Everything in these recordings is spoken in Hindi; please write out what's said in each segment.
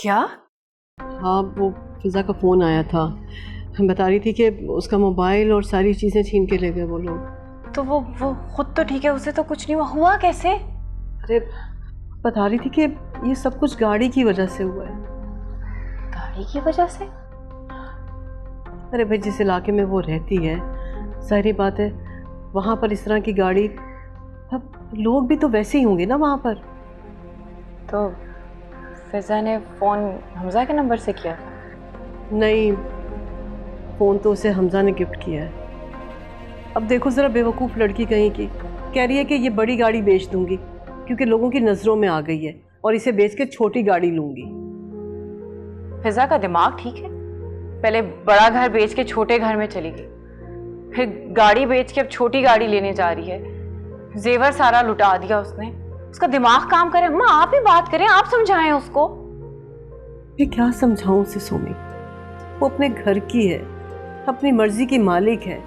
क्या? हाँ, वो फिजा का फ़ोन आया था। हम बता रही थी कि उसका मोबाइल और सारी चीज़ें छीन के ले गए वो लोग। तो वो खुद तो ठीक है, उसे तो कुछ नहीं हुआ। हुआ कैसे? अरे बता रही थी कि ये सब कुछ गाड़ी की वजह से हुआ है। गाड़ी की वजह से? अरे भाई, जिस इलाके में वो रहती है, सारी बात है वहाँ पर इस तरह की गाड़ी, अब लोग भी तो वैसे ही होंगे ना वहाँ पर। तो फिजा ने फ़ोन हमजा के नंबर से किया? नहीं, फ़ोन तो उसे हमजा ने गिफ्ट किया है। अब देखो ज़रा, बेवकूफ़ लड़की कहीं की कह रही है कि ये बड़ी गाड़ी बेच दूंगी क्योंकि लोगों की नज़रों में आ गई है, और इसे बेच के छोटी गाड़ी लूंगी। फिजा का दिमाग ठीक है? पहले बड़ा घर बेच के छोटे घर में चली गई, फिर गाड़ी बेच के अब छोटी गाड़ी लेने जा रही है। जेवर सारा लुटा दिया उसने। उसका दिमाग काम करे। अम्मा आप ही बात करें, आप समझाएं उसको। मैं क्या समझाऊं उसे सोमी? वो अपने घर की है, अपनी मर्जी की मालिक है,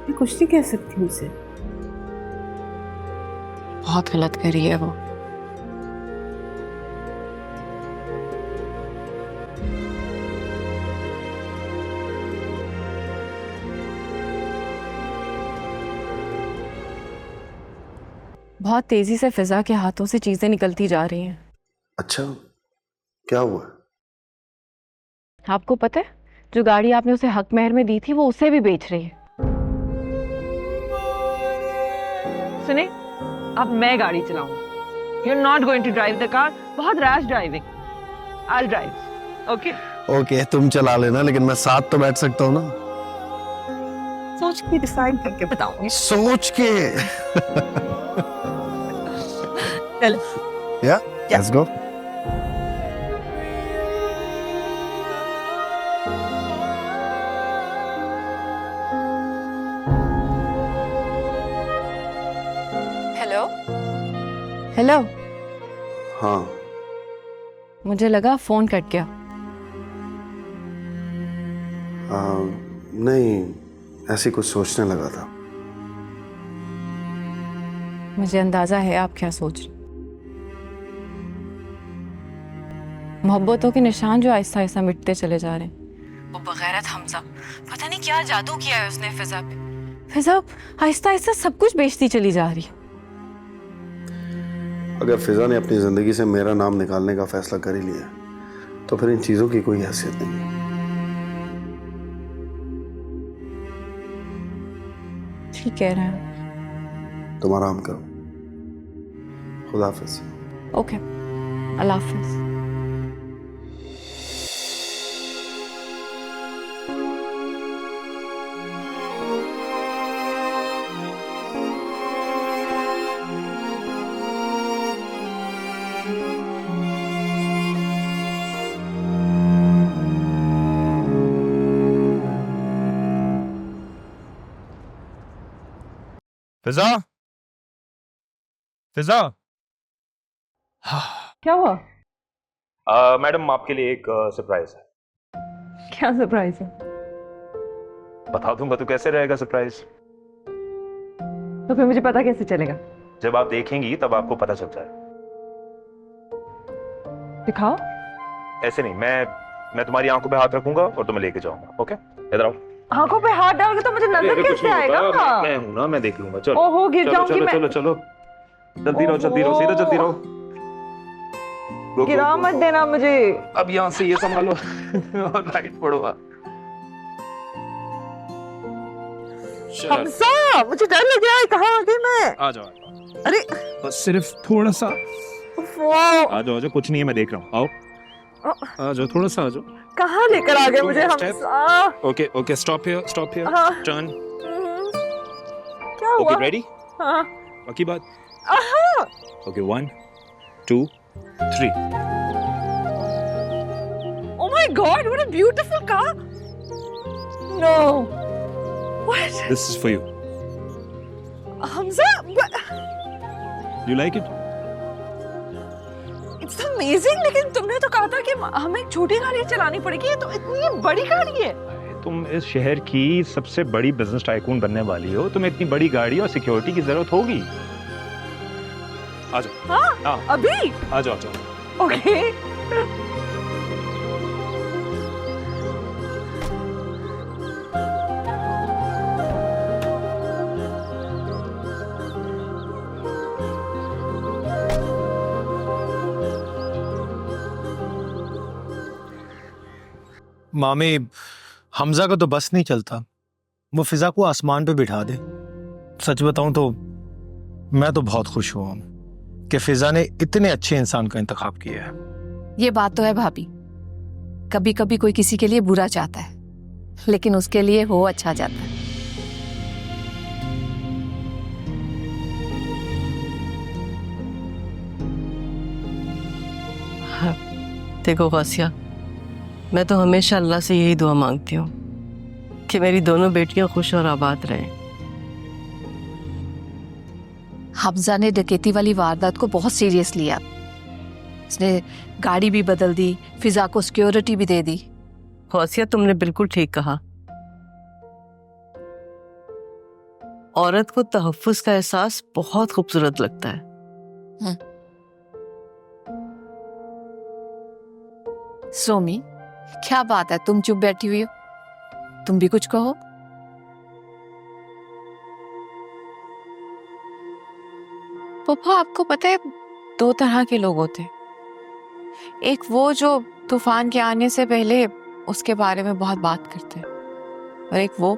मैं कुछ नहीं कह सकती उसे। बहुत गलत करी है वो। बहुत तेजी से फिजा के हाथों से चीजें निकलती जा रही हैं। अच्छा, क्या हुआ? आपको पता है, जो गाड़ी आपने उसे हक महर में दी थी वो उसे भी बेच रही है। सुने, अब मैं गाड़ी चलाऊंगी। You're not going to drive the car. बहुत rash driving. I'll drive. Okay? Okay, तुम चला लेना, लेकिन मैं साथ तो बैठ सकता हूँ ना। सोच के डिसाइड करके बताऊंगी। सोच के। चलो। Yeah, let's go. Hello hello. हाँ, मुझे लगा फोन कट गया। नहीं, ऐसी कुछ सोचने लगा था। मुझे अंदाजा है आप क्या सोच रहे। मोहब्बतों के निशान जो आहिस्ता आहिस्ता मिटते चले जा रहे हैं। वो बगैरत हमजा, पता नहीं क्या जादू किया है उसने फिजा पे। फिजा आहिस्ता आहिस्ता सब कुछ बेचती चली जा रही है। अगर फिजा ने अपनी जिंदगी से मेरा नाम निकालने का फैसला कर ही लिया, तो फिर इन चीजों की कोई हैसियत नहीं है। ठीक कह रहे हैं। तुम आराम करो। खुदा हाफिज। ओके, अल्लाह हाफिज। फिजा, फिजा। क्या हुआ? मैडम, आपके लिए एक सरप्राइज है। क्या सरप्राइज है? बता दूंगा तो कैसे रहेगा सरप्राइज? तो फिर मुझे पता कैसे चलेगा? जब आप देखेंगी तब आपको पता चल जाए। दिखाओ। ऐसे नहीं, मैं तुम्हारी आंखों पे हाथ रखूंगा और तुम्हें लेके जाऊंगा। ओके, इधर आओ। आंखों पे हाथ डालोगे तो मुझे नजर कैसे आएगा? मैं हूं ना, मैं देख लूंगा। चलो। ओहो, गिर जाऊंगी मैं। चलो चलो, जल्दी रहो, जल्दी रहो, सीधा जल्दी रहो। गिरा मत देना मुझे। अब यहाँ से ये संभालो और राइट पढ़ो। हमजा, मुझे डर लग रहा है। कहाँ आ गई मैं? आ जाओ। अरे बस सिर्फ थोड़ा सा। वो आ जाओ, कुछ नहीं है, मैं देख रहा हूँ। आओ, आ जाओ, थोड़ा सा आ जाओ। कहाँ लेकर आ गए मुझे हमजा? ओके, स्टॉप हियर, हाँ। टर्न। क्या हुआ? Okay, ready? हाँ। बाकी बात। Okay, 1 2 3। Oh my God, what a beautiful car! No. What? This is for you. Hamza, but You like it? it's amazing. लेकिन तुमने तो कहा था कि हमें एक छोटी गाड़ी चलानी पड़ेगी। ये तो इतनी बड़ी गाड़ी है। तुम इस शहर की सबसे बड़ी बिजनेस टाइकून बनने वाली हो, तुम्हें इतनी बड़ी गाड़ी और सिक्योरिटी की जरूरत होगी। आ जाओ। हाँ? अभी? आ जाओ। Okay. मामी, हमजा का तो बस नहीं चलता, वो फिजा को आसमान पे बिठा दे। सच बताऊं तो मैं तो बहुत खुश हुआ हूं कि फिजा ने इतने अच्छे इंसान का इंतखाब किया है। ये बात तो है भाभी, कभी कभी कोई किसी के लिए बुरा चाहता है, लेकिन उसके लिए वो अच्छा जाता है। देखो गौसिया, मैं तो हमेशा अल्लाह से यही दुआ मांगती हूँ कि मेरी दोनों बेटियां खुश और आबाद रहें। हमजा ने डकैती वाली वारदात को बहुत सीरियस लिया। उसने गाड़ी भी बदल दी, फिजा को सिक्योरिटी भी दे दी। गौसिया, तुमने बिल्कुल ठीक कहा। औरत को तहफ्फुज़ का एहसास बहुत खूबसूरत लगता है। सोमी, क्या बात है, तुम चुप बैठी हुई हो? तुम भी कुछ कहो। पापा, आपको पता है, दो तरह के लोग होते हैं। एक वो जो तूफान के आने से पहले उसके बारे में बहुत बात करते हैं, और एक वो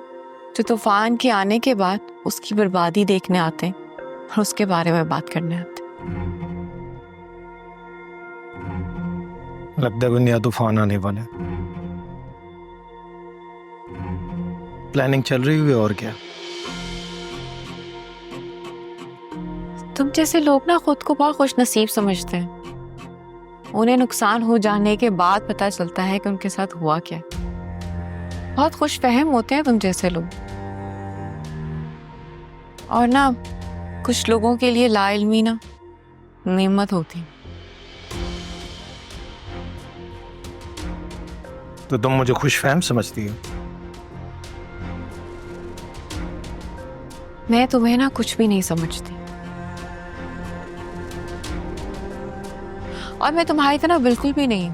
जो तूफान के आने के बाद उसकी बर्बादी देखने आते हैं और उसके बारे में बात करने आते हैं। लगता है कोई नया तूफान आने वाला है। प्लानिंग चल रही हुई, और क्या। तुम जैसे लोग ना खुद को बहुत खुश नसीब समझते हैं। उन्हें नुकसान हो जाने के बाद पता चलता है कि उनके साथ हुआ क्या है। बहुत खुश फहम होते हैं तुम जैसे लोग। और ना, कुछ लोगों के लिए लाइल्मी ना नेमत होती। तो तुम मुझे खुशफहम समझती हो? मैं तुम्हें ना कुछ भी नहीं समझती, और मैं तुम्हारी तरह बिल्कुल भी नहीं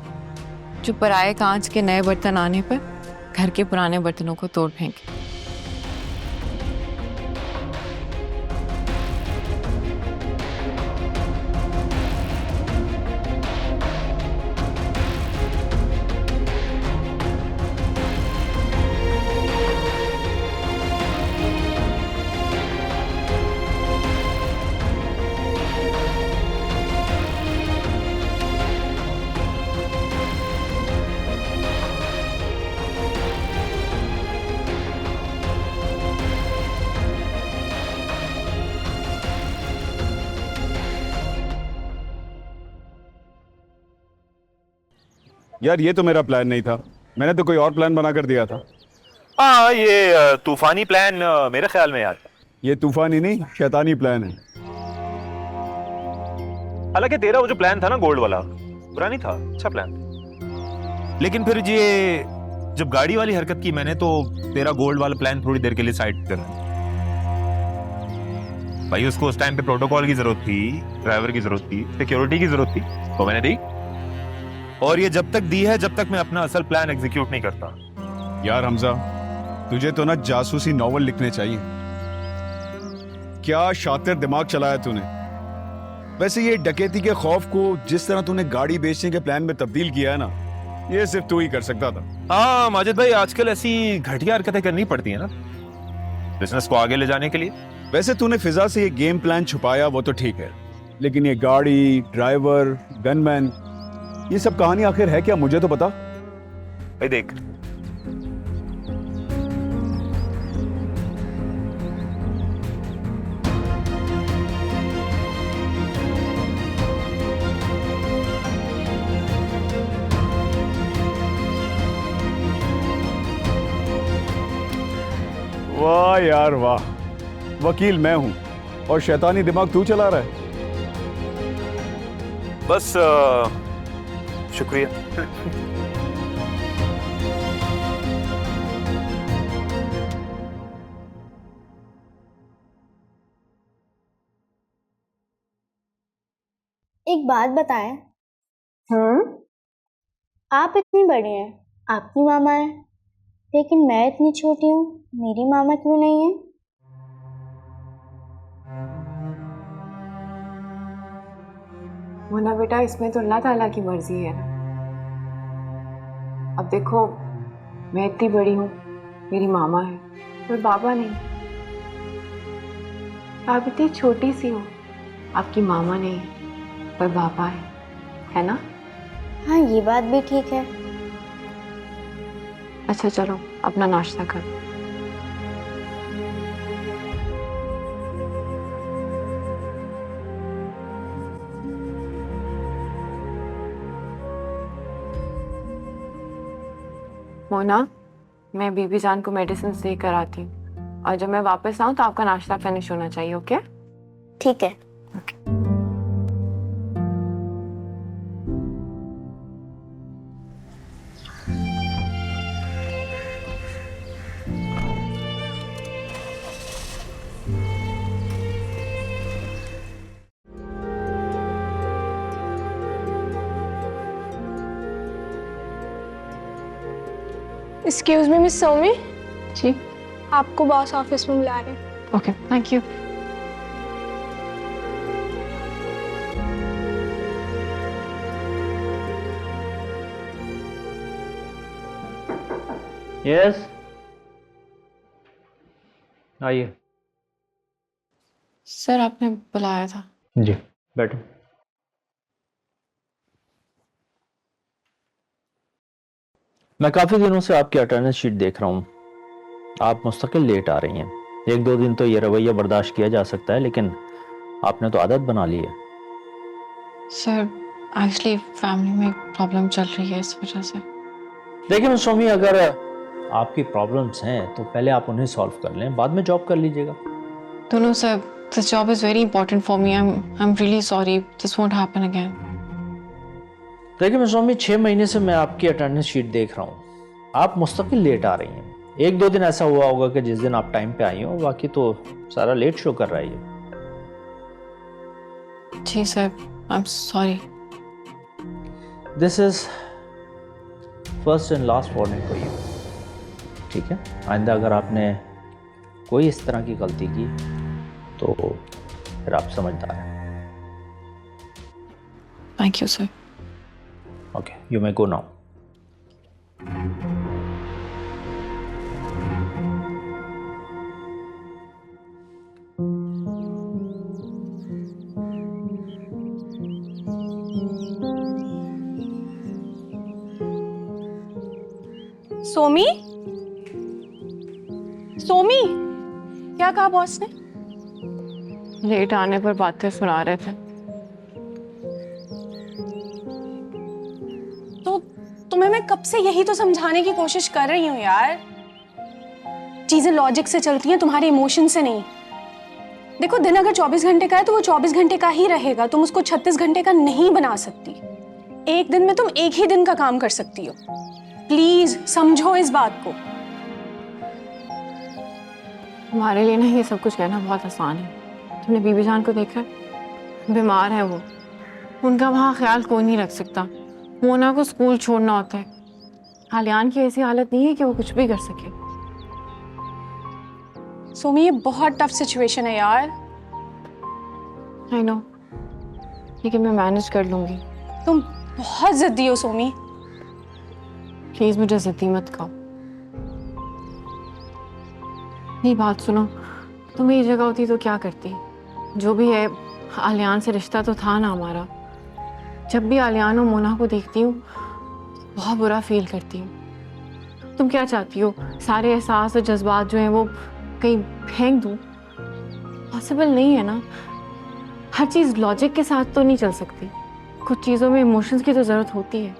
जो पराये कांच के नए बर्तन आने पर घर के पुराने बर्तनों को तोड़ फेंके। यार, ये तो मेरा प्लान नहीं था। मैंने तो कोई और प्लान बना कर दिया था। हाँ, ये तूफानी प्लान मेरे ख्याल में यार। ये तूफानी नहीं, शैतानी प्लान है। हालांकि तेरा वो जो प्लान था ना, गोल्ड वाला, बुरा नहीं था, अच्छा प्लान था। लेकिन फिर ये जब गाड़ी वाली हरकत की मैंने, तो तेरा गोल्ड वाला प्लान थोड़ी देर के लिए साइड कर दिया। भाई, उसको उस टाइम पे प्रोटोकॉल की जरूरत थी, ड्राइवर की जरूरत थी, सिक्योरिटी की जरूरत थी, तो मैंने दी। और ये जब तक दी है, जब तक मैं अपना असल प्लान एग्जीक्यूट नहीं करता। यार हमजा, तुझे तो ना जासूसी नॉवल लिखने चाहिए। क्या शातिर दिमाग चलाया तूने। वैसे ये डकैती के खौफ को जिस तरह तूने गाड़ी बेचने के प्लान में तब्दील किया है ना, ये सिर्फ तू ही कर सकता था। हाँ माजिद भाई, आजकल ऐसी घटिया हरकतें करनी पड़ती है ना बिजनेस को आगे ले जाने के लिए। वैसे तूने फिजा से ये गेम प्लान छुपाया, वो तो ठीक है, लेकिन ये गाड़ी, ड्राइवर, गनमैन, ये सब कहानी आखिर है क्या, मुझे तो बता। भाई देख, वाह यार वाह, वकील मैं हूं और शैतानी दिमाग तू चला रहा है। बस शुक्रिया। एक बात बताएं। आप इतनी बड़ी हैं, आपकी मामा है, लेकिन मैं इतनी छोटी हूँ, मेरी मामा क्यों नहीं है? मोना बेटा, इसमें तो अल्लाह ताला की मर्जी है ना। अब देखो, मैं इतनी बड़ी हूँ, मेरी मामा है, पर बाबा नहीं। आप इतनी छोटी सी हो, आपकी मामा नहीं है, पर बाबा है ना? हाँ, ये बात भी ठीक है। अच्छा चलो, अपना नाश्ता करो। मोना, मैं बीबी जान को मेडिसिन दे कर आती हूँ, और जब मैं वापस आऊँ तो आपका नाश्ता फिनिश होना चाहिए, ओके? ठीक है। एक्सक्यूज मी मिस सौमी, जी, आपको बॉस ऑफिस में बुला रहे हैं। Okay, thank you. यस, आइए। सर, आपने बुलाया था? जी, बैठो। मैं काफ़ी दिनों से आपकी अटेंडेंस शीट देख रहा हूँ। आप मुस्तकिल लेट आ रही हैं। 1-2 दिन तो ये रवैया बर्दाश्त किया जा सकता है, लेकिन आपने तो आदत बना ली है। सर, एक्चुअली फैमिली में प्रॉब्लम चल रही है, इस वजह से। देखिए मिस सोमी, अगर आपकी प्रॉब्लम्स हैं तो पहले आप उन्हें सॉल्व कर लें, बाद में जॉब कर लीजिएगा। दोनों sir, this job is very important for me. I am really sorry, this won't happen again. देखिए मिस सोमी, 6 महीने से मैं आपकी अटेंडेंस शीट देख रहा हूँ। आप मुस्तकिल लेट आ रही हैं। 1-2 दिन ऐसा हुआ होगा कि जिस दिन आप टाइम पे आई हो, बाकी तो सारा लेट शो कर रहा है ये। जी sir, I am sorry. This is first and last warning for you, ठीक है? आइंदा अगर आपने कोई इस तरह की गलती की तो फिर आप समझदार हैं। Thank you sir. Okay, you may go now. सोमी, सोमी, क्या कहा बॉस ने? लेट आने पर बातें सुना रहे थे। तो तुम्हें मैं कब से यही तो समझाने की कोशिश कर रही हूँ यार। चीजें लॉजिक से चलती हैं, तुम्हारे इमोशन से नहीं। देखो, दिन अगर 24 घंटे का है तो वो 24 घंटे का ही रहेगा। तुम उसको 36 घंटे का नहीं बना सकती। एक दिन में तुम एक ही दिन का काम कर सकती हो। प्लीज समझो इस बात को। हमारे लिए ना ये सब कुछ कहना बहुत आसान है। तुमने बीबी जान को देखा है? बीमार है वो, उनका वहाँ ख्याल कोई नहीं रख सकता। मोना को स्कूल छोड़ना होता है। आलियान की ऐसी हालत नहीं है कि वो कुछ भी कर सके। सोमी, ये बहुत टफ सिचुएशन है यार। आई नो, लेकिन मैं मैनेज कर लूंगी। तुम बहुत जिद्दी हो सोमी। प्लीज मुझे जिद्दी मत कहो। नहीं, बात सुनो, तुम मेरी जगह होती तो क्या करती? जो भी है, आलियान से रिश्ता तो था ना हमारा। जब भी आलियान और मोना को देखती हूँ बहुत बुरा फील करती हूँ। तुम क्या चाहती हो? सारे एहसास और जज्बात जो हैं वो कहीं फेंक दूँ? पॉसिबल नहीं है ना। हर चीज़ लॉजिक के साथ तो नहीं चल सकती। कुछ चीज़ों में इमोशंस की तो ज़रूरत होती है।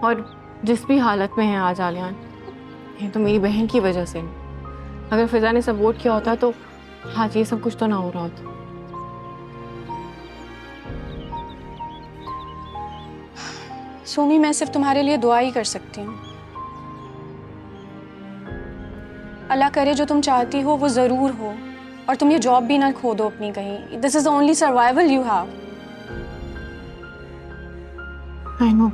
और जिस भी हालत में है आज आलियान, ये तो मेरी बहन की वजह से। अगर फिजा ने सपोर्ट किया होता तो आज ये सब कुछ तो ना हो रहा होता। सोमी, मैं सिर्फ तुम्हारे लिए दुआ ही कर सकती हूँ। अल्लाह करे जो तुम चाहती हो वो ज़रूर हो, और तुम ये जॉब भी ना खो दो अपनी कहीं। This is the only survival you have. I know,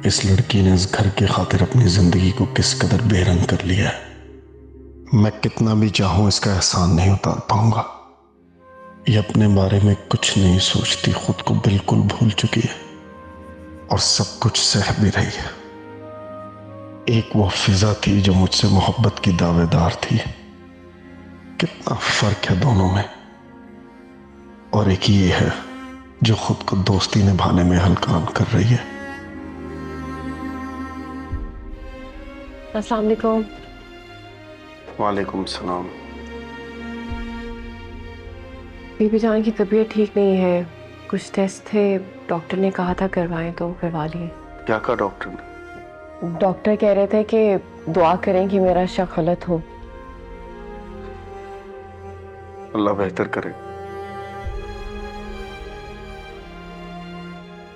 इस लड़की ने इस घर की खातिर अपनी जिंदगी को किस कदर बेरंग कर लिया है। मैं कितना भी चाहूं इसका एहसान नहीं उतार पाऊंगा। ये अपने बारे में कुछ नहीं सोचती, खुद को बिल्कुल भूल चुकी है और सब कुछ सह भी रही है। एक वो फिजा थी जो मुझसे मोहब्बत की दावेदार थी। कितना फर्क है दोनों में। और एक ये है जो खुद को दोस्ती निभाने में हलकान कर रही है। अस्सलाम वालेकुम। वालेकुम सलाम। बीबी जान की तबीयत ठीक नहीं है, कुछ टेस्ट थे, डॉक्टर ने कहा था करवाएं तो करवा लिए। क्या कहा डॉक्टर ने? डॉक्टर कह रहे थे कि दुआ करें कि मेरा शक गलत हो। अल्लाह बेहतर करे।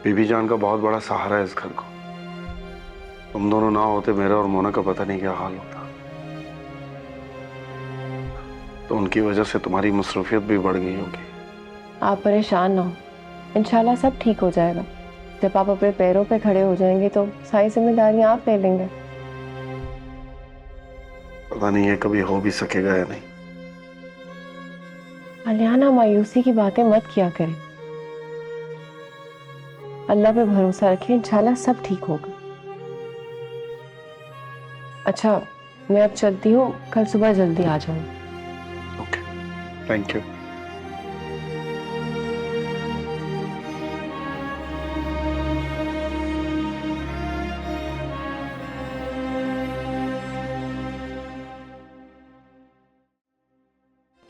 बीबी जान का बहुत बड़ा सहारा है इस घर को। तुम दोनों ना होते मेरा और मोना का पता नहीं क्या हाल होता। तो उनकी वजह से तुम्हारी मसरूफियत भी बढ़ गई होगी। आप परेशान ना हो, इंशाल्लाह सब ठीक हो जाएगा। जब आप अपने पैरों पे खड़े हो जाएंगे तो सारी जिम्मेदारियां आप ले लेंगे। पता नहीं है कभी हो भी सकेगा या नहीं। अलियाना, मायूसी की बातें मत किया करें, अल्लाह पे भरोसा रखें, इंशाल्लाह सब ठीक होगा। अच्छा, मैं अब चलती हूँ, कल सुबह जल्दी आ जाऊँ। Okay, thank you.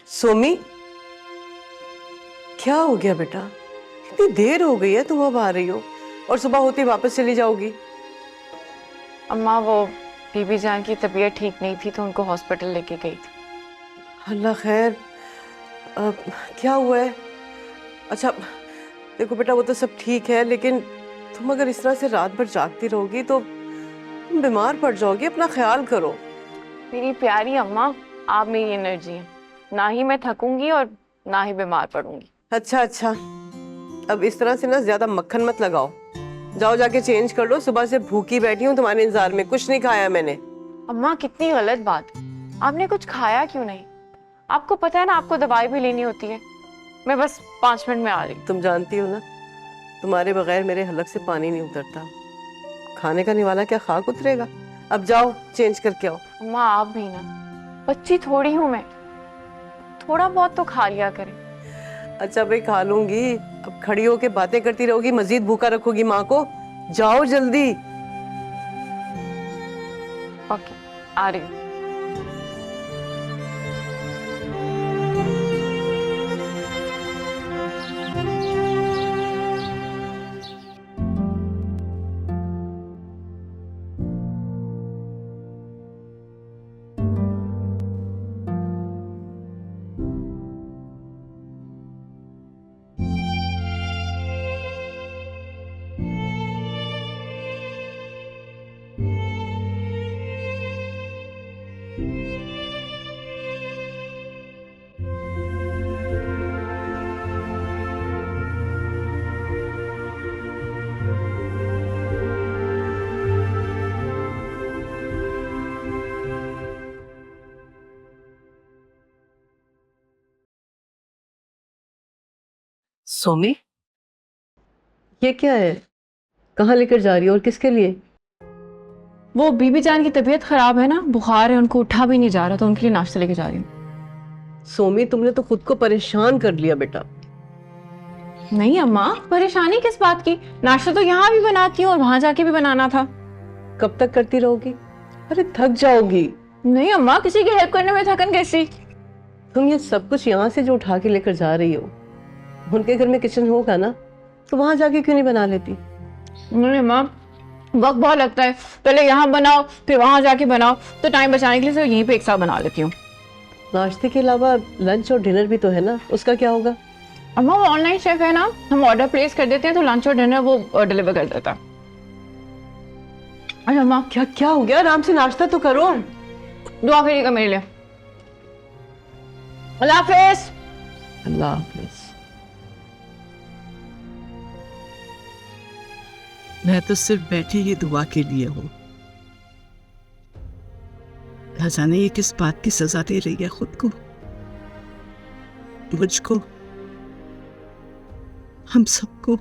सोमी, क्या हो गया बेटा? इतनी देर हो गई है, तुम अब आ रही हो और सुबह होती वापस चली जाओगी। अम्मा वो बीबी जान की तबीयत ठीक नहीं थी तो उनको हॉस्पिटल लेके गई थी। अल्लाह खैर। क्या हुआ है? अच्छा देखो बेटा, वो तो सब ठीक है, लेकिन तुम अगर इस तरह से रात भर जागती रहोगी तो तुम बीमार पड़ जाओगी। अपना ख्याल करो। मेरी प्यारी अम्मा, आप मेरी एनर्जी हैं, ना ही मैं थकूंगी और ना ही बीमार पड़ूंगी। अच्छा अच्छा, अब इस तरह से ना ज्यादा मक्खन मत लगाओ। जाओ जाके चेंज कर लो, सुबह से भूखी बैठी हूँ तुम्हारे इंतजार में, कुछ नहीं खाया मैंने। अम्मा कितनी गलत बात, आपने कुछ खाया क्यों नहीं? आपको पता है ना आपको दवाई भी लेनी होती है। मैं बस 5 मिनट में आ रही हूँ। तुम जानती हो ना, तुम्हारे बगैर मेरे हलक से पानी नहीं उतरता। खाने का निवाला क्या खाक उतरेगा? अब जाओ चेंज करके आओ। अम्मा आप भी ना, बच्ची थोड़ी हूँ मैं, थोड़ा बहुत तो खा लिया करें। अच्छा भाई, खा लूंगी। अब खड़ी होके बातें करती रहोगी, मजीद भूखा रखोगी माँ को। जाओ जल्दी। ओके, आ रही हूँ। सोमी, ये क्या है? कहाँ लेकर जा रही हो और किसके लिए? वो बीबी जान की तबीयत खराब है ना, बुखार है, उनको उठा भी नहीं जा रहा, तो उनके लिए नाश्ता लेके जा रही हूँ। सोमी, तुमने तो खुद को परेशान कर लिया बेटा। नहीं अम्मा, परेशानी किस बात की? नाश्ता तो यहाँ भी बनाती हूँ और वहां जाके भी बनाना था। कब तक करती रहोगी? अरे थक जाओगी। नहीं अम्मा, किसी की हेल्प करने में थकन कैसी? तुम ये सब कुछ यहाँ से जो उठा के लेकर जा रही हो, उनके घर में किचन होगा ना, तो वहां जाके क्यों नहीं बना लेती? नहीं अम्मा, वक्त बहुत लगता है, पहले यहाँ बनाओ फिर वहां जाके बनाओ, तो टाइम बचाने के लिए सिर्फ यहीं पे एक साथ बना लेती हूँ। नाश्ते के अलावा लंच और डिनर भी तो है ना, उसका क्या होगा? अम्मा वो ऑनलाइन शेफ है ना, हम ऑर्डर प्लेस कर देते हैं तो लंच और डिनर वो डिलीवर कर देता है। अरे अम्मा, क्या क्या हो गया? आराम से नाश्ता तो करो। दुआ करिएगा मेरे लिए। अल्लाह हाफिज। अल्लाह हाफिज। मैं तो सिर्फ बैठी ही दुआ के लिए हूँ। न जाने ये किस बात की सजा दे रही है खुद को, मुझको, हम सबको।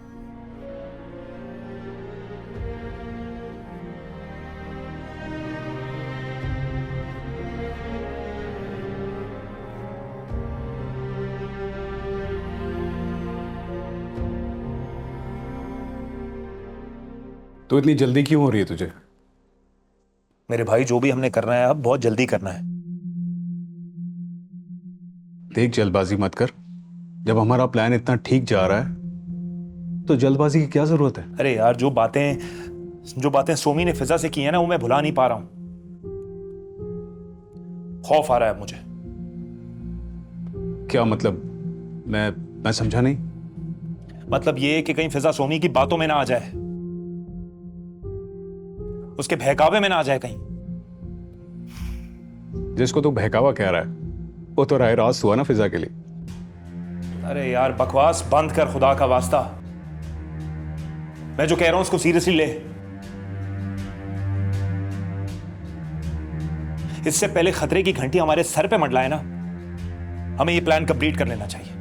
तो इतनी जल्दी क्यों हो रही है तुझे? मेरे भाई, जो भी हमने करना है अब बहुत जल्दी करना है। देख, जल्दबाजी मत कर। जब हमारा प्लान इतना ठीक जा रहा है तो जल्दबाजी की क्या जरूरत है? अरे यार, जो बातें सोमी ने फिजा से की है ना, वो मैं भुला नहीं पा रहा हूं। खौफ आ रहा है मुझे। क्या मतलब? मैं समझा नहीं। मतलब ये कि कहीं फिजा सोमी की बातों में ना आ जाए, उसके बहकावे में ना आ जाए कहीं। जिसको तू बहकावा कह रहा है वो तो राय रास्त हुआ ना फिजा के लिए। अरे यार, बकवास बंद कर खुदा का वास्ता। मैं जो कह रहा हूं उसको सीरियसली ले। इससे पहले खतरे की घंटी हमारे सर पे मंडलाए ना, हमें ये प्लान कंप्लीट कर लेना चाहिए।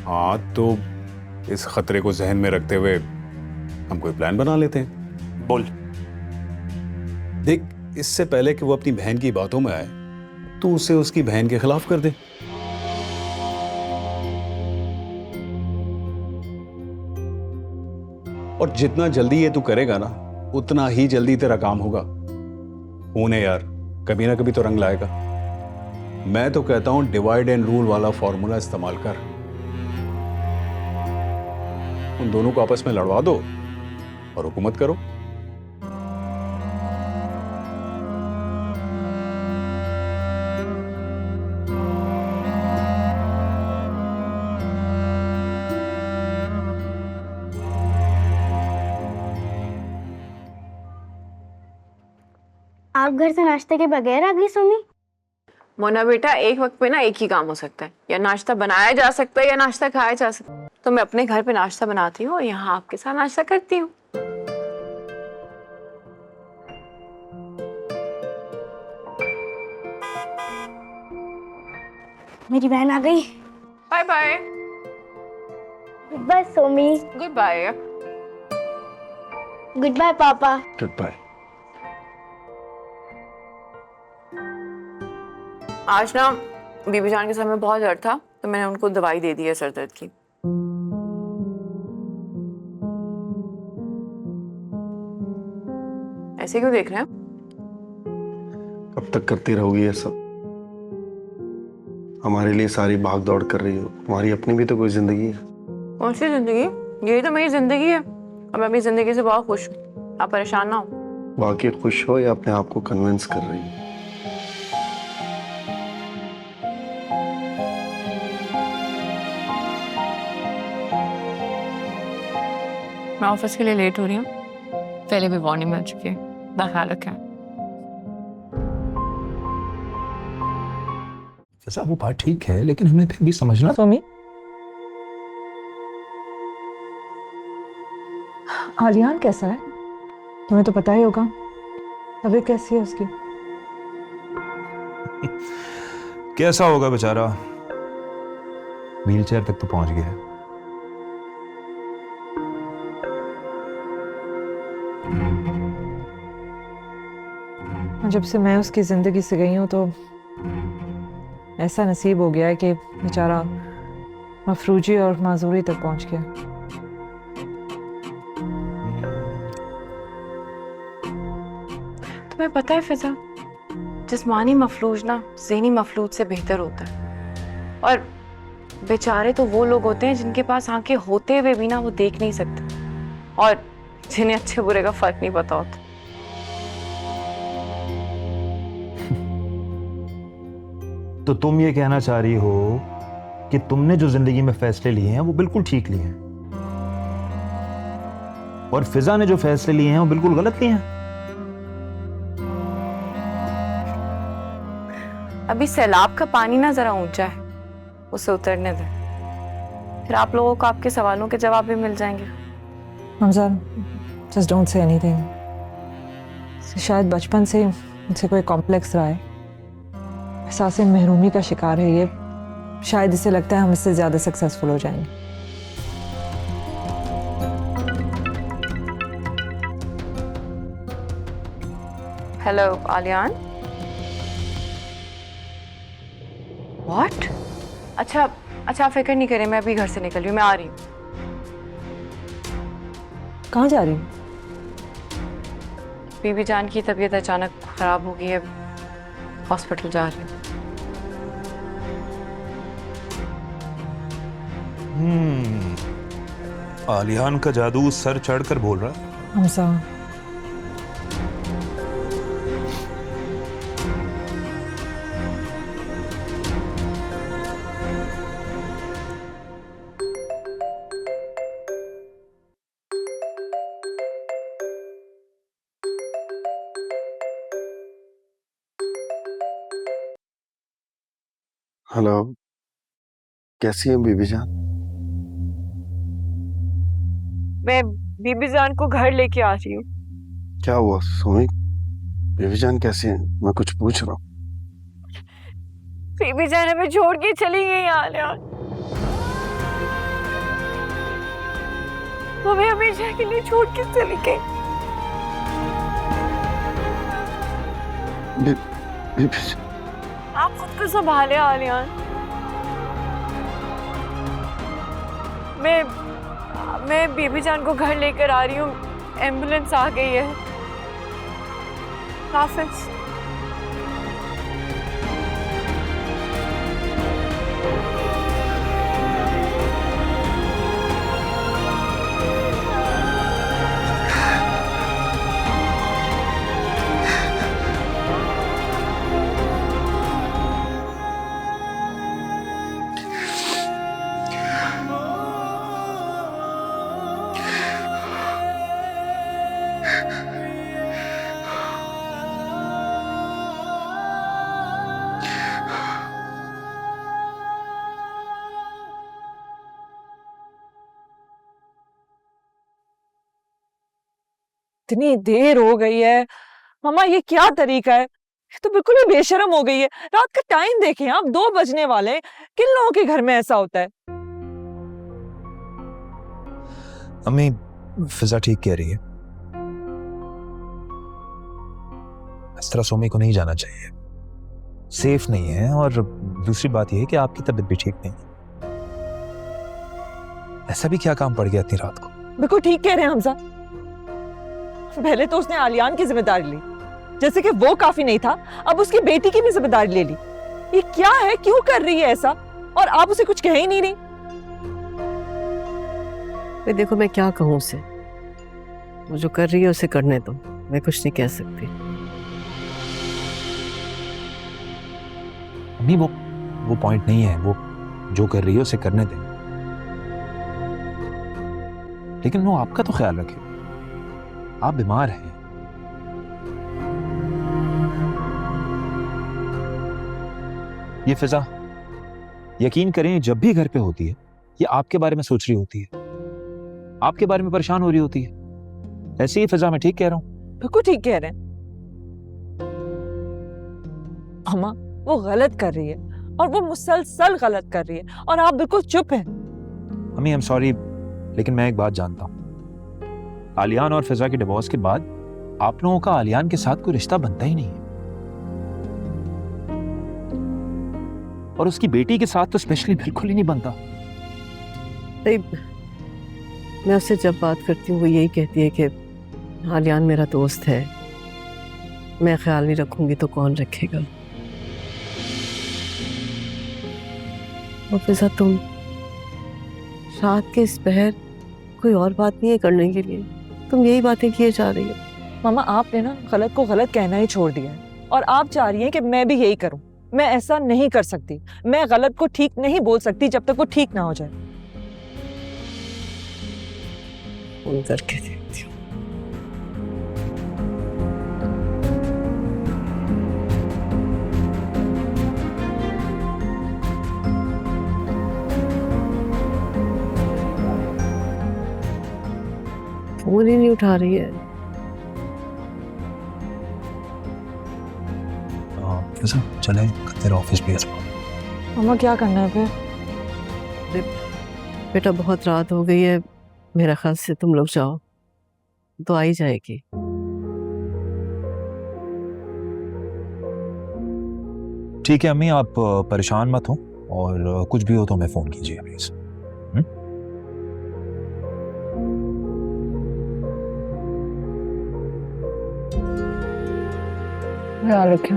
हाँ, तो इस खतरे को जहन में रखते हुए हम कोई प्लान बना लेते हैं। बोल। देख, इससे पहले कि वो अपनी बहन की बातों में आए, तू उसे उसकी बहन के खिलाफ कर दे। और जितना जल्दी ये तू करेगा ना, उतना ही जल्दी तेरा काम होगा। होने यार, कभी ना कभी तो रंग लाएगा। मैं तो कहता हूं डिवाइड एंड रूल वाला फॉर्मूला इस्तेमाल कर। उन दोनों को आपस में लड़वा दो और हुकूमत करो। आप घर से नाश्ते के बगैर आ गई सोमी? मोना बेटा, एक वक्त पे ना एक ही काम हो सकता है, या नाश्ता बनाया जा सकता है या नाश्ता खाया जा सकता है। तो मैं अपने घर पे नाश्ता बनाती हूँ और यहाँ आपके साथ नाश्ता करती हूँ। मेरी बहन आ गई। Bye bye. Goodbye Somi. Goodbye. Goodbye पापा। Goodbye. आज ना बीबी जान के समय बहुत दर्द था, तो मैंने उनको दवाई दे दी है सर दर्द की। ऐसे क्यों देख रहे हैं? कब तक करती रहोगी ये सब? हमारे लिए सारी भाग दौड़ कर रही हो, तुम्हारी अपनी भी तो कोई जिंदगी है। कौन सी जिंदगी? यही तो मेरी जिंदगी है और मैं अपनी जिंदगी से बहुत खुश हूँ। आप परेशान ना हो। वाकई खुश हो या अपने आप को कन्विंस कर रही हो? मैं ऑफिस के लिए लेट हो रही हूँ, पहले भी वार्निंग मिल चुकी है। ख्याल रखें। जैसा वो बात ठीक है, लेकिन हमें फिर भी समझना। सोमी, आलियान कैसा है? तुम्हें तो पता ही होगा। तबीयत कैसी है उसकी? कैसा होगा बेचारा, व्हीलचेयर तक तो पहुंच गया है। जब से मैं उसकी जिंदगी से गई हूँ तो ऐसा नसीब हो गया है कि बेचारा मफरूजी और माजूरी तक पहुंच गया। तुम्हें पता है फिजा, जिस्मानी मफलूज ना ज़हनी मफलूज से बेहतर होता है। और बेचारे तो वो लोग होते हैं जिनके पास आंखें होते हुए भी ना वो देख नहीं सकते, और जिन्हें अच्छे बुरे का फर्क नहीं पता होता। तो तुम ये कहना चाह रही हो कि तुमने जो जिंदगी में फैसले लिए हैं वो बिल्कुल ठीक लिए हैं, और फिजा ने जो फैसले लिए हैं वो बिल्कुल गलत लिए हैं? अभी सैलाब का पानी ना जरा ऊंचा है, उसे उतरने दे, फिर आप लोगों को आपके सवालों के जवाब भी मिल जाएंगे। Hamza, just don't say anything. शायद बचपन से मुझसे कोई कॉम्प्लेक्स रहा है, एहसास महरूमी का शिकार है ये। शायद इसे लगता है हम इससे ज़्यादा सक्सेसफुल हो जाएंगे। हेलो आलियान। व्हाट? अच्छा अच्छा, फिक्र नहीं करें, मैं अभी घर से निकल रही हूँ, मैं आ रही हूँ। कहाँ जा रही हूँ? बीबी जान की तबीयत अचानक खराब हो गई है, हॉस्पिटल जा रही हूँ। आलियान का जादू सर चढ़कर बोल रहा है। हमसा, हेलो, कैसी है बीबी जान? मैं बीबी जान को घर लेके आ रही हूँ। क्या हुआ सुमी? बीबी जान कैसी है? मैं कुछ पूछ रहा हूँ। बीबी जान हमें छोड़ के चली गई आलियान, हमें हमेशा के लिए छोड़ के चली गई। बीबी जान, आप खुद को संभाले आलियान। मैं बीबी जान को घर लेकर आ रही हूँ, एम्बुलेंस आ गई है। हाफिज। इतनी देर हो गई है मामा, ये क्या तरीका है? ये तो बिल्कुल ही बेशरम हो गई है। रात का टाइम देखें आप, 2 बजने वाले हैं। किन लोगों के घर में ऐसा होता है? अम्मी, फिजा ठीक कह रही है, इस तरह सोमी को नहीं जाना चाहिए, सेफ नहीं है। और दूसरी बात यह है कि आपकी तबीयत भी ठीक नहीं है। ऐसा भी क्या काम पड़ गया इतनी रात को? बिल्कुल ठीक कह रहे हैं हमजा। पहले तो उसने आलियान की जिम्मेदारी ली, जैसे कि वो काफी नहीं था, अब उसकी बेटी की भी जिम्मेदारी ले ली। ये क्या है? क्यों कर रही है ऐसा? और आप उसे कुछ कह ही नहीं रही। देखो मैं क्या कहूँ उसे, वो जो कर रही है उसे करने दो, मैं कुछ नहीं कह सकती। अम्मी, वो पॉइंट नहीं है, वो जो कर रही है उसे करने दें, लेकिन वो आपका तो ख्याल रखे, आप बीमार हैं। ये फिजा, यकीन करें जब भी घर पे होती है ये आपके बारे में सोच रही होती है, आपके बारे में परेशान हो रही होती है। ऐसे ही फिजा, मैं ठीक कह रहा हूं? बिल्कुल ठीक कह रहे हैं अम्मा, वो गलत कर रही है और वो मुसलसल गलत कर रही है और आप बिल्कुल चुप हैं। अम्मी, आई एम सॉरी, लेकिन मैं एक बात जानता हूं, आलियान और फिजा के डिवोर्स के बाद आप लोगों का आलियान के साथ कोई रिश्ता बनता ही नहीं है, और उसकी बेटी के साथ तो स्पेशली बिल्कुल ही नहीं बनता। मैं उससे जब बात करती हूँ वो यही कहती है कि आलियान मेरा दोस्त है, मैं ख्याल नहीं रखूंगी तो कौन रखेगा। और फिजा, तुम रात के इस पहर कोई और बात नहीं है करने के लिए, तुम यही बातें किए जा रही हो। मामा, आपने ना गलत को गलत कहना ही छोड़ दिया है और आप चाह रही हैं कि मैं भी यही करूं। मैं ऐसा नहीं कर सकती, मैं गलत को ठीक नहीं बोल सकती जब तक वो ठीक ना हो जाए। फोन करके देखती हूँ। फोन ही नहीं उठा रही है। फिजा चले, तेरा ऑफिस भी है। मामा क्या करना है फिर? बेटा बहुत रात हो गई है, मेरा ख्याल से तुम लोग जाओ, तो आ ही जाएगी। ठीक है अम्मी, आप परेशान मत हो, और कुछ भी हो तो हमें फोन कीजिए प्लीज। ख्याल रखें।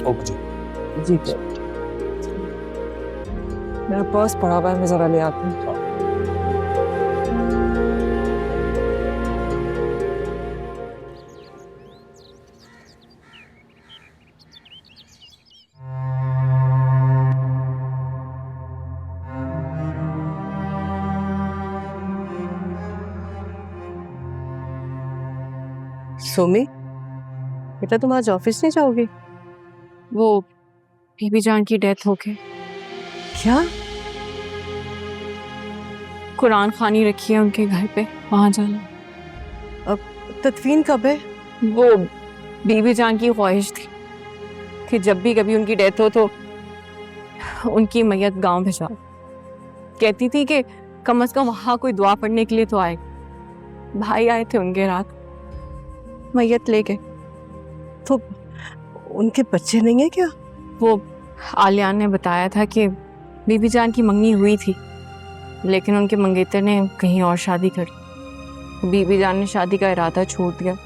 ओके जी। जी मेरा पर्स पड़ा हुआ है, मैं जरा ले आती हूँ। सोमी, बेटा तुम आज ऑफिस नहीं जाओगे? वो बीबी जान की डेथ हो गई। क्या? कुरान खानी रखी है उनके घर पे, वहां जाना। अब तदफीन कब है? वो बीबी जान की ख्वाहिश थी कि जब भी कभी उनकी डेथ हो तो उनकी मैयत गांव भिजवा। कहती थी कि कम से कम वहां कोई दुआ पढ़ने के लिए तो आए। भाई आए थे उनके रात, मैयत ले गए। तो उनके बच्चे नहीं है क्या? वो आलियान ने बताया था कि बीबी जान की मंगनी हुई थी, लेकिन उनके मंगेतर ने कहीं और शादी कर ली। बीबी जान ने शादी का इरादा छोड़ दिया,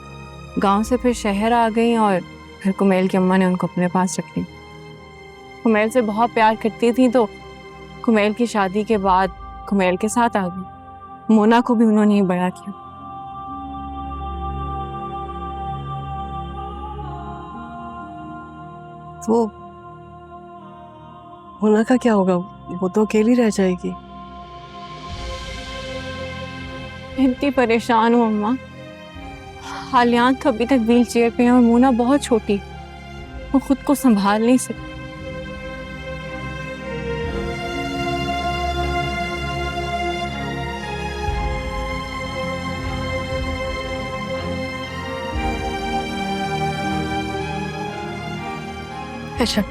गांव से फिर शहर आ गई और फिर कुमेल की अम्मा ने उनको अपने पास रख ली। कुमेल से बहुत प्यार करती थी, तो कुमेल की शादी के बाद कुमेल के साथ आ गई। मोना को भी उन्होंने ही बड़ा किया। तो मोना का क्या होगा? वो तो अकेली रह जाएगी। इतनी परेशान हूँ अम्मा। आलियान तो अभी तक व्हील चेयर पे है और मोना बहुत छोटी, वो खुद को संभाल नहीं सकती। अच्छा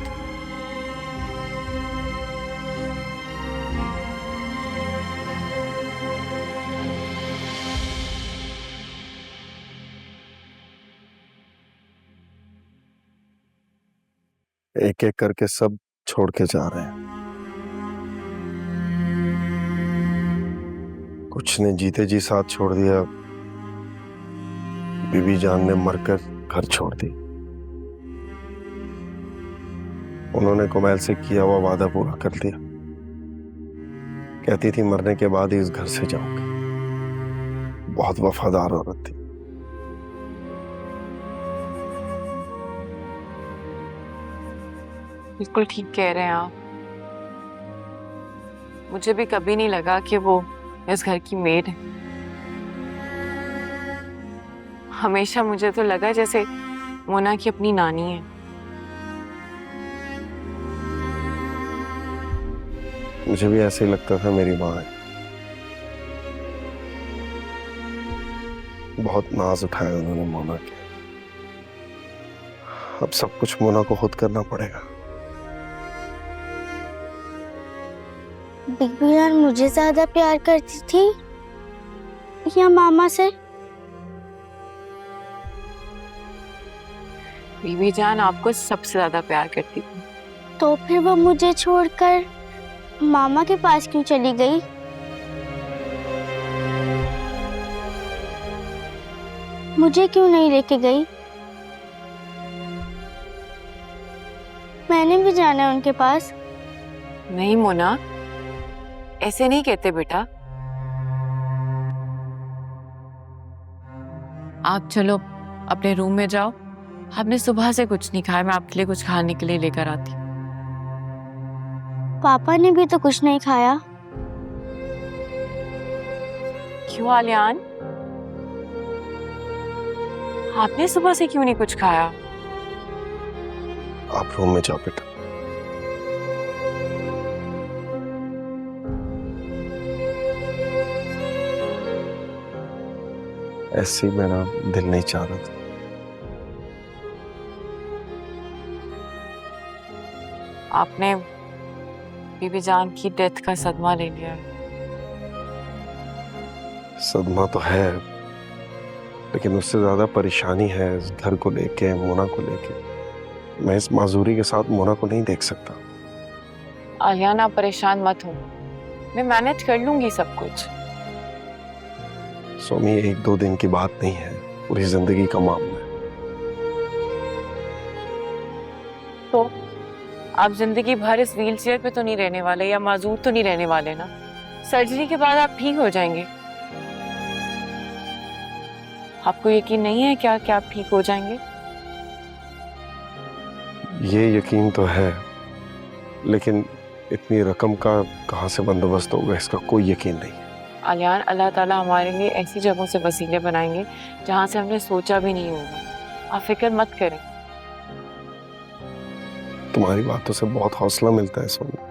एक एक करके सब छोड़ के जा रहे हैं। कुछ ने जीते जी साथ छोड़ दिया, बीबी जान ने मरकर घर छोड़ दी। उन्होंने कुमैल से किया हुआ वादा पूरा कर दिया। कहती थी मरने के बाद ही इस घर से जाऊंगी। बहुत वफादार औरत थी। बिल्कुल ठीक कह रहे हैं आप। मुझे भी कभी नहीं लगा कि वो इस घर की मेड है। हमेशा मुझे तो लगा जैसे मोना की अपनी नानी है। मुझे भी ऐसे ही लगता था मेरी माँ है। बहुत नाज उठाया उन्होंने मोना के। अब सब कुछ मोना को खुद करना पड़ेगा। बीबी जान मुझे ज्यादा प्यार करती थी या मामा से? बीबी जान आपको सबसे ज्यादा प्यार करती थी। तो फिर वो मुझे छोड़कर मामा के पास क्यों चली गई? मुझे क्यों नहीं लेके गई? मैंने भी जाना है उनके पास। नहीं मोना, ऐसे नहीं कहते बेटा। आप चलो अपने रूम में जाओ। आपने सुबह से कुछ नहीं खाया, मैं आपके लिए कुछ खाने के लिए लेकर आती। पापा ने भी तो कुछ नहीं खाया। क्यों आलियान, आपने सुबह से क्यों नहीं कुछ खाया? आप रूम में जाओ बेटा। ऐसे ही मेरा दिल नहीं चाह रहा था। आपने बीबी जान की डेथ का सदमा ले लिया है। सदमा तो है, लेकिन उससे ज्यादा परेशानी है इस घर को लेके, मोना को लेके। मैं इस माजूरी के साथ मोना को नहीं देख सकता। आलियान, आप परेशान मत हो, मैं मैनेज कर लूंगी सब कुछ। सोमी, 1-2 दिन की बात नहीं है, पूरी जिंदगी का मामला है। तो आप जिंदगी भर इस व्हीलचेयर पे तो नहीं रहने वाले, या माजूर तो नहीं रहने वाले ना? सर्जरी के बाद आप ठीक हो जाएंगे। आपको यकीन नहीं है क्या कि आप ठीक हो जाएंगे? ये यकीन तो है, लेकिन इतनी रकम का कहाँ से बंदोबस्त होगा इसका कोई यकीन नहीं। आलियान, अल्लाह ताला हमारे लिए ऐसी जगहों से वसीले बनाएंगे जहां से हमने सोचा भी नहीं होगा। आप फिक्र मत करें। तुम्हारी बातों से बहुत हौसला मिलता है सोनी।